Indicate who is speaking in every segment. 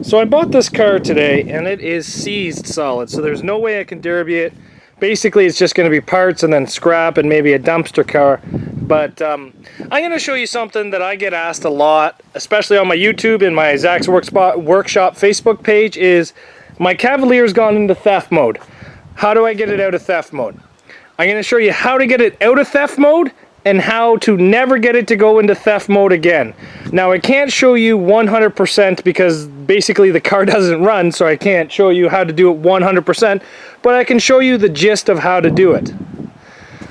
Speaker 1: So I bought this car today and it is seized solid, so there's no way I can derby it. Basically it's just going to be parts and then scrap and maybe a dumpster car. But I'm going to show you something that I get asked a lot, especially on my YouTube and my Zach's Workshop Facebook page, is my Cavalier's gone into theft mode. How do I get it out of theft mode? I'm going to show you how to get it out of theft mode and how to never get it to go into theft mode again. Now I can't show you 100% because basically the car doesn't run, so I can't show you how to do it 100%, but I can show you the gist of how to do it.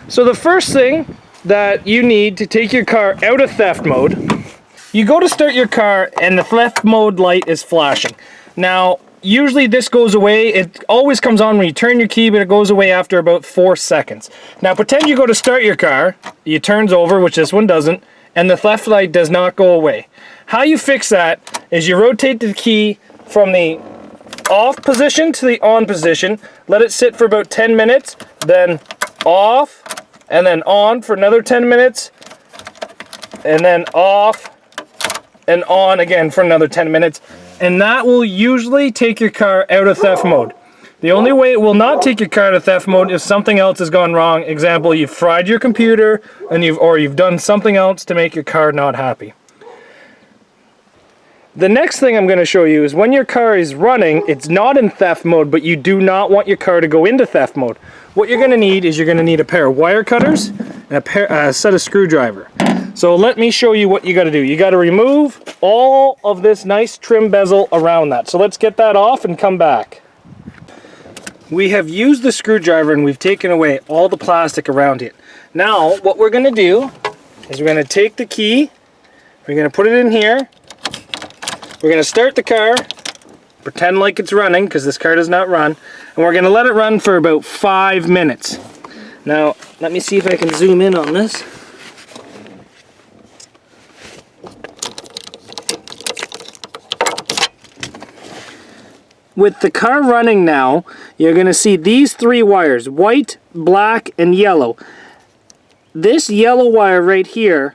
Speaker 1: So the first thing that you need to take your car out of theft mode, you go to start your car and the theft mode light is flashing. Now usually this goes away. It always comes on when you turn your key, but it goes away after about 4 seconds. Now pretend you go to start your car, it turns over, which this one doesn't, and the theft light does not go away. How you fix that is you rotate the key from the off position to the on position, let it sit for about 10 minutes, then off, and then on for another 10 minutes, and then off, and on again for another 10 minutes. And that will usually take your car out of theft mode. The only way it will not take your car out of theft mode is if something else has gone wrong. Example, you've fried your computer and you've done something else to make your car not happy. The next thing I'm going to show you is when your car is running, it's not in theft mode, but you do not want your car to go into theft mode. What you're going to need is you're going to need a pair of wire cutters and a set of screwdriver. So let me show you what you got to do. You got to remove all of this nice trim bezel around that. So let's get that off and come back. We have used the screwdriver and we've taken away all the plastic around it. Now what we're going to do is we're going to take the key, we're going to put it in here, we're going to start the car, pretend like it's running because this car does not run, and we're going to let it run for about 5 minutes. Now let me see if I can zoom in on this. With the car running now, you're going to see these 3 wires, white, black, and yellow. This yellow wire right here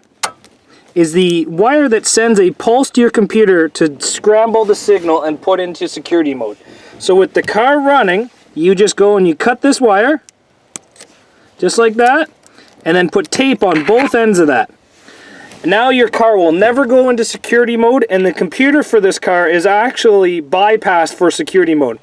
Speaker 1: is the wire that sends a pulse to your computer to scramble the signal and put into security mode. So with the car running, you just go and you cut this wire, just like that, and then put tape on both ends of that. Now your car will never go into security mode, and the computer for this car is actually bypassed for security mode.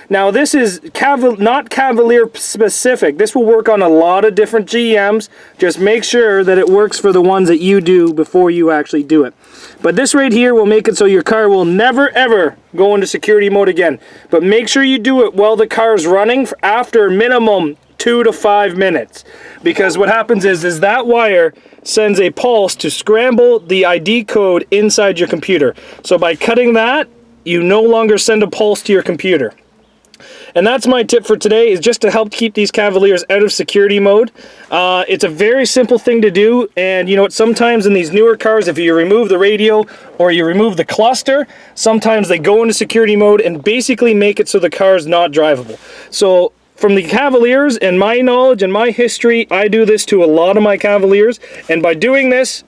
Speaker 1: Now this is not Cavalier specific. This will work on a lot of different GMs. Just make sure that it works for the ones that you do before you actually do it. But this right here will make it so your car will never ever go into security mode again. But make sure you do it while the car is running after minimum 2 to 5 minutes, because what happens is that wire sends a pulse to scramble the ID code inside your computer. So by cutting that, you no longer send a pulse to your computer. And that's my tip for today, is just to help keep these Cavaliers out of security mode. It's a very simple thing to do, and you know what, sometimes in these newer cars, if you remove the radio or you remove the cluster, sometimes they go into security mode and basically make it so the car is not drivable. So from the Cavaliers and my knowledge and my history, I do this to a lot of my Cavaliers, and by doing this,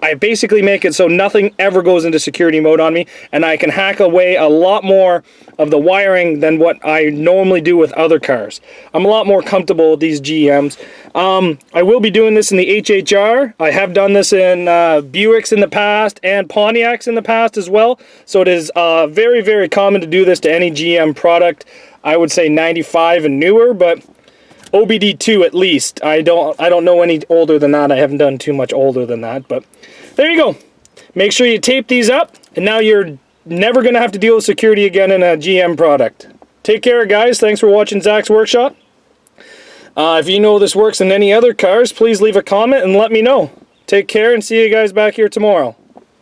Speaker 1: I basically make it so nothing ever goes into security mode on me, and I can hack away a lot more of the wiring than what I normally do with other cars. I'm a lot more comfortable with these GMs. I will be doing this in the HHR. I have done this in Buicks in the past and Pontiacs in the past as well, so it is very, very common to do this to any GM product. I would say 95 and newer, but OBD2 at least. I don't know any older than that. I haven't done too much older than that, but there you go. Make sure you tape these up, and now you're never going to have to deal with security again in a GM product. Take care, guys. Thanks for watching Zach's Workshop. If you know this works in any other cars, please leave a comment and let me know. Take care, and see you guys back here tomorrow.